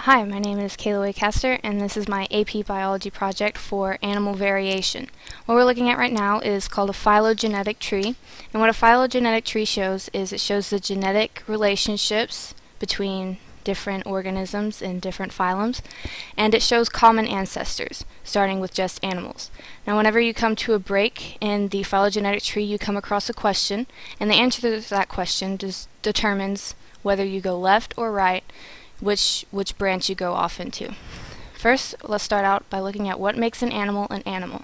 Hi, my name is Kayla Wacaster, and this is my AP Biology project for animal variation. What we're looking at right now is called a phylogenetic tree, and what a phylogenetic tree shows is it shows the genetic relationships between different organisms in different phylums, and it shows common ancestors, starting with just animals. Now, whenever you come to a break in the phylogenetic tree, you come across a question, and the answer to that question determines whether you go left or right, which branch you go off into. First, let's start out by looking at what makes an animal an animal.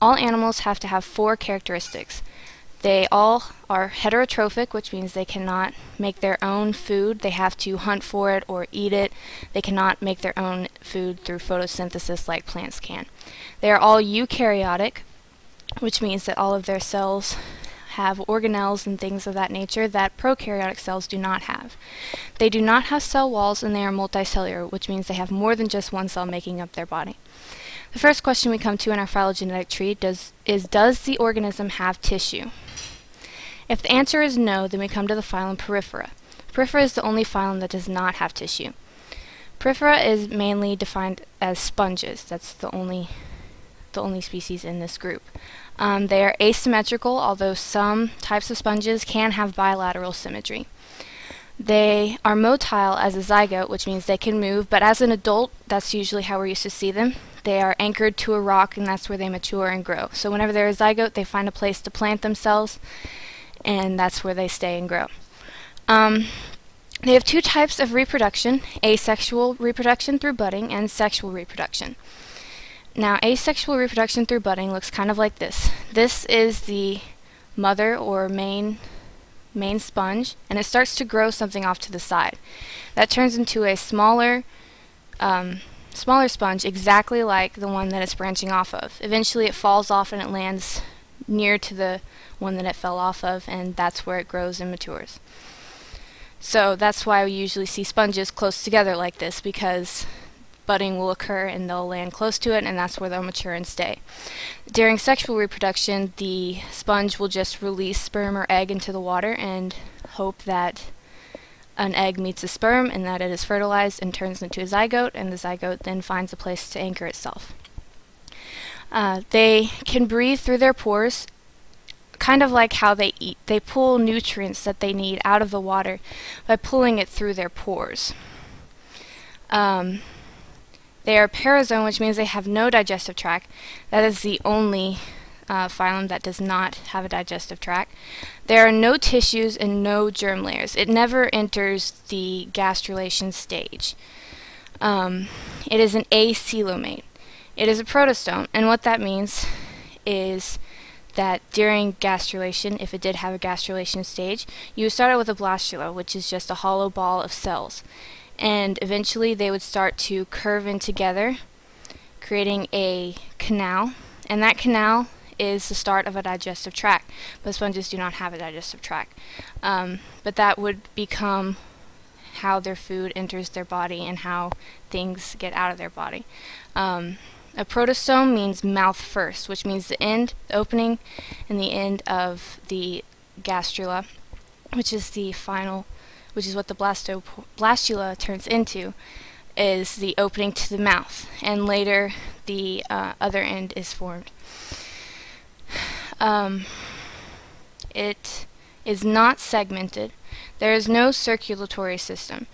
All animals have to have 4 characteristics. They all are heterotrophic, which means they cannot make their own food. They have to hunt for it or eat it. They cannot make their own food through photosynthesis like plants can. They are all eukaryotic, which means that all of their cells have organelles and things of that nature that prokaryotic cells do not have. They do not have cell walls, and they are multicellular, which means they have more than just one cell making up their body. The first question we come to in our phylogenetic tree does the organism have tissue? If the answer is no, then we come to the phylum Porifera. Porifera is the only phylum that does not have tissue. Porifera is mainly defined as sponges. That's the only species in this group. They are asymmetrical, although some types of sponges can have bilateral symmetry. They are motile as a zygote, which means they can move, but as an adult, that's usually how we're used to see them. They are anchored to a rock, and that's where they mature and grow. So whenever they're a zygote, they find a place to plant themselves, and that's where they stay and grow. They have 2 types of reproduction: asexual reproduction through budding and sexual reproduction. Now, asexual reproduction through budding looks kind of like this. This is the mother or main sponge, and it starts to grow something off to the side. That turns into a smaller sponge, exactly like the one that it's branching off of. Eventually it falls off and it lands near to the one that it fell off of, and that's where it grows and matures. So that's why we usually see sponges close together like this, because budding will occur and they'll land close to it, and that's where they'll mature and stay. During sexual reproduction, the sponge will just release sperm or egg into the water and hope that an egg meets a sperm and that it is fertilized and turns into a zygote, and the zygote then finds a place to anchor itself. They can breathe through their pores, kind of like how they eat. They pull nutrients that they need out of the water by pulling it through their pores. They are parazone, which means they have no digestive tract. That is the only phylum that does not have a digestive tract. There are no tissues and no germ layers. It never enters the gastrulation stage. It is an acoelomate. It is a protostome, and what that means is that during gastrulation, if it did have a gastrulation stage, you would start out with a blastula, which is just a hollow ball of cells. And eventually they would start to curve in together, creating a canal, and that canal is the start of a digestive tract, but sponges do not have a digestive tract. But that would become how their food enters their body and how things get out of their body. A protostome means mouth first, which means the opening and the end of the gastrula, which is what the blastula turns into, is the opening to the mouth, and later the other end is formed. It is not segmented. There is no circulatory system.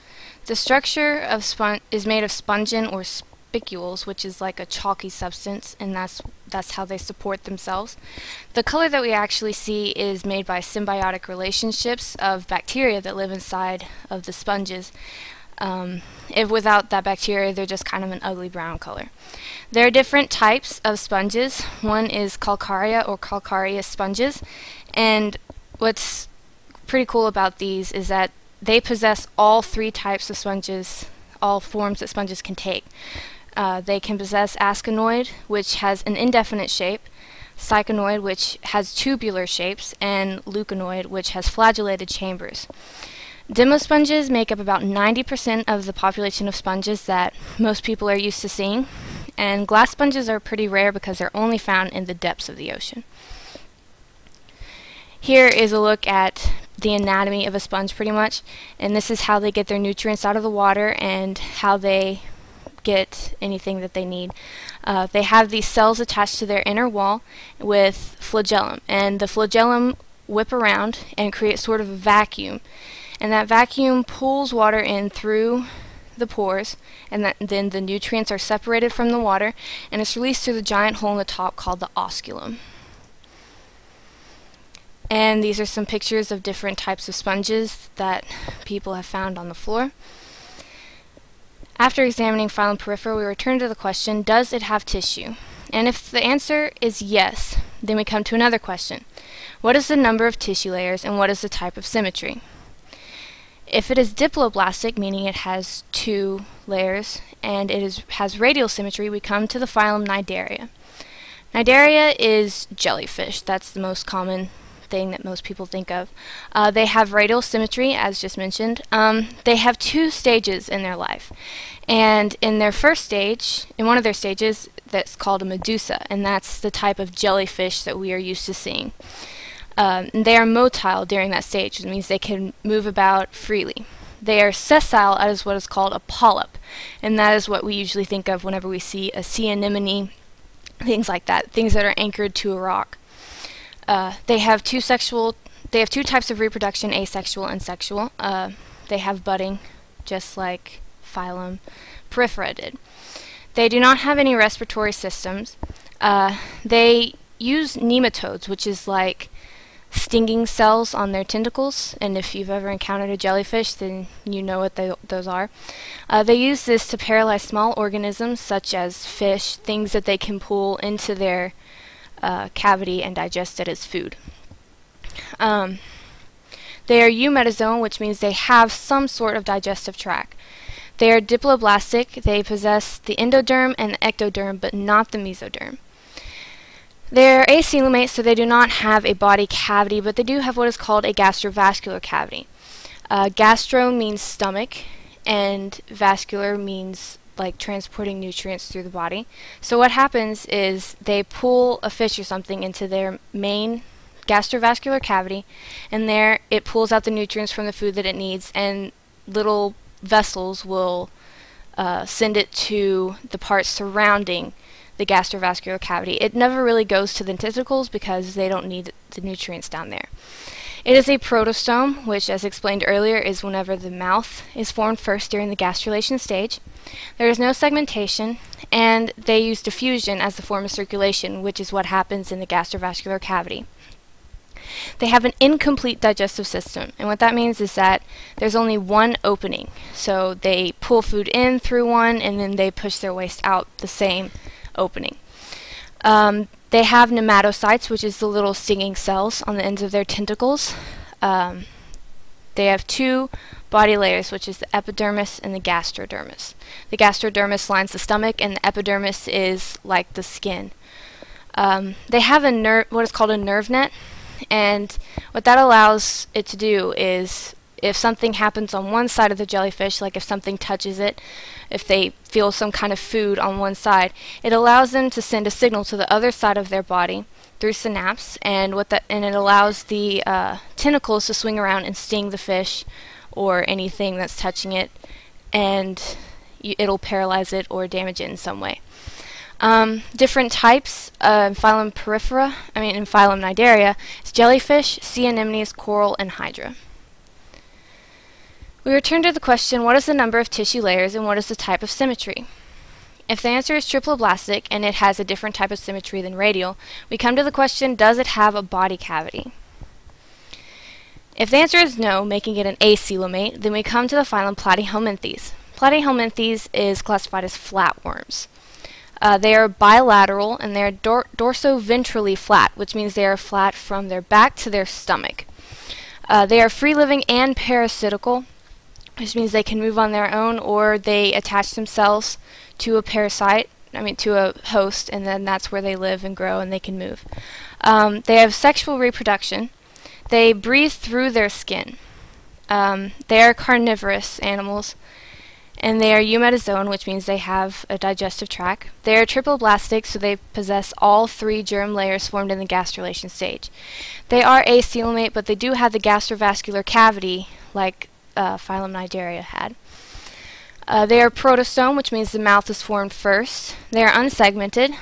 The structure of is made of spongin or spicules, which is like a chalky substance, and that's how they support themselves. The color that we actually see is made by symbiotic relationships of bacteria that live inside of the sponges. If without that bacteria, they're just kind of an ugly brown color. There are different types of sponges. One is calcarea or calcareous sponges, and what's pretty cool about these is that they possess all 3 types of sponges, all forms that sponges can take. They can possess asconoid, which has an indefinite shape, cyconoid, which has tubular shapes, and leuconoid, which has flagellated chambers. Demosponges make up about 90% of the population of sponges that most people are used to seeing, and glass sponges are pretty rare because they're only found in the depths of the ocean. Here is a look at the anatomy of a sponge pretty much, and this is how they get their nutrients out of the water and how they get anything that they need. They have these cells attached to their inner wall with flagellum, and the flagellum whip around and create sort of a vacuum, and that vacuum pulls water in through the pores, and then the nutrients are separated from the water and it's released through the giant hole in the top called the osculum. And these are some pictures of different types of sponges that people have found on the floor. After examining Phylum Porifera, we return to the question, does it have tissue? And if the answer is yes, then we come to another question. What is the number of tissue layers and what is the type of symmetry? If it is diploblastic, meaning it has 2 layers, and it has radial symmetry, we come to the phylum Cnidaria. Cnidaria is jellyfish. That's the most common thing that most people think of. They have radial symmetry, as just mentioned. They have 2 stages in their life, and in their first stage, in one of their stages, that's called a medusa, and that's the type of jellyfish that we are used to seeing. They are motile during that stage, which means they can move about freely. They are sessile as what is called a polyp, and that is what we usually think of whenever we see a sea anemone, things like that, things that are anchored to a rock. They have 2 types of reproduction, asexual and sexual. They have budding, just like Phylum Porifera did. They do not have any respiratory systems. They use nematodes, which is like stinging cells on their tentacles, and if you've ever encountered a jellyfish, then you know what those are. They use this to paralyze small organisms such as fish, things that they can pull into their cavity and digest it as food. They are eumetazoan, which means they have some sort of digestive tract. They are diploblastic. They possess the endoderm and the ectoderm, but not the mesoderm. They're acoelomate, so they do not have a body cavity, but they do have what is called a gastrovascular cavity. Gastro means stomach, and vascular means like transporting nutrients through the body. So what happens is they pull a fish or something into their main gastrovascular cavity, and there it pulls out the nutrients from the food that it needs, and little vessels will send it to the parts surrounding the gastrovascular cavity. It never really goes to the tentacles because they don't need the nutrients down there. It is a protostome, which, as explained earlier, is whenever the mouth is formed first during the gastrulation stage. There is no segmentation, and they use diffusion as the form of circulation, which is what happens in the gastrovascular cavity. They have an incomplete digestive system, and what that means is that there's only one opening. So they pull food in through one, and then they push their waste out the same opening. They have nematocytes, which is the little stinging cells on the ends of their tentacles. They have 2 body layers, which is the epidermis and the gastrodermis. The gastrodermis lines the stomach, and the epidermis is like the skin. They have a what is called a nerve net, and what that allows it to do is, if something happens on one side of the jellyfish, like if something touches it, if they feel some kind of food on one side, it allows them to send a signal to the other side of their body through synapse, and it allows the tentacles to swing around and sting the fish or anything that's touching it, and it'll paralyze it or damage it in some way. Different types in Phylum Porifera, in Phylum Cnidaria, is jellyfish, sea anemones, coral, and hydra. We return to the question, what is the number of tissue layers and what is the type of symmetry? If the answer is triploblastic and it has a different type of symmetry than radial, we come to the question, does it have a body cavity? If the answer is no, making it an acoelomate, then we come to the phylum Platyhelminthes. Platyhelminthes is classified as flatworms. They are bilateral, and they are dorsoventrally flat, which means they are flat from their back to their stomach. They are free-living and parasitical, which means they can move on their own, or they attach themselves to a parasite, to a host, and then that's where they live and grow and they can move. They have sexual reproduction. They breathe through their skin. They are carnivorous animals, And they are eumetazoan, which means they have a digestive tract. They are triploblastic, so they possess all 3 germ layers formed in the gastrulation stage. They are acoelomate, but they do have the gastrovascular cavity like phylum Cnidaria had. They are protostome, which means the mouth is formed first. They are unsegmented.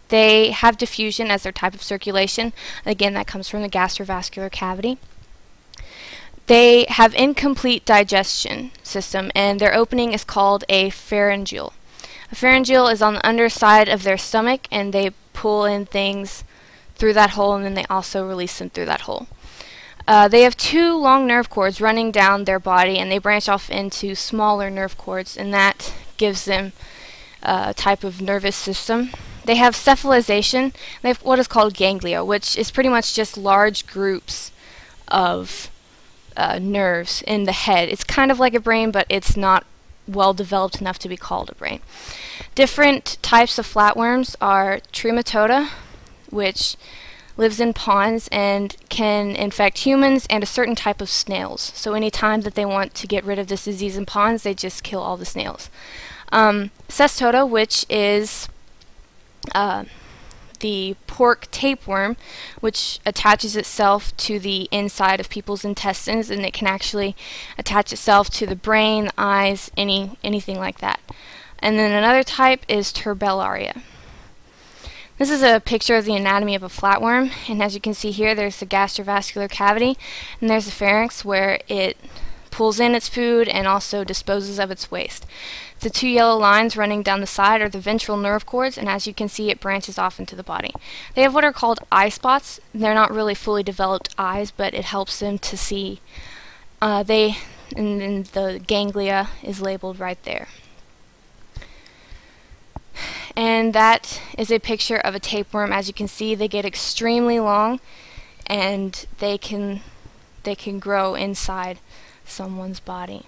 They have diffusion as their type of circulation. Again, that comes from the gastrovascular cavity. They have incomplete digestion system, and their opening is called a pharyngeal. A pharyngeal is on the underside of their stomach, and they pull in things through that hole, and then they also release them through that hole. They have 2 long nerve cords running down their body, and they branch off into smaller nerve cords, and that gives them a type of nervous system. They have cephalization. They have what is called ganglia, which is pretty much just large groups of nerves in the head. It's kind of like a brain, but it's not well developed enough to be called a brain. Different types of flatworms are Trematoda, which lives in ponds and can infect humans and a certain type of snails. So any time that they want to get rid of this disease in ponds, they just kill all the snails. Cestoda, which is the pork tapeworm, which attaches itself to the inside of people's intestines, and it can actually attach itself to the brain, the eyes, anything like that. And then another type is Turbellaria. This is a picture of the anatomy of a flatworm, and as you can see here, there's the gastrovascular cavity, and there's the pharynx where it pulls in its food and also disposes of its waste. The 2 yellow lines running down the side are the ventral nerve cords, and as you can see, it branches off into the body. They have what are called eye spots. They're not really fully developed eyes, but it helps them to see. And then the ganglia is labeled right there. And that is a picture of a tapeworm. As you can see, they get extremely long, and they can grow inside someone's body.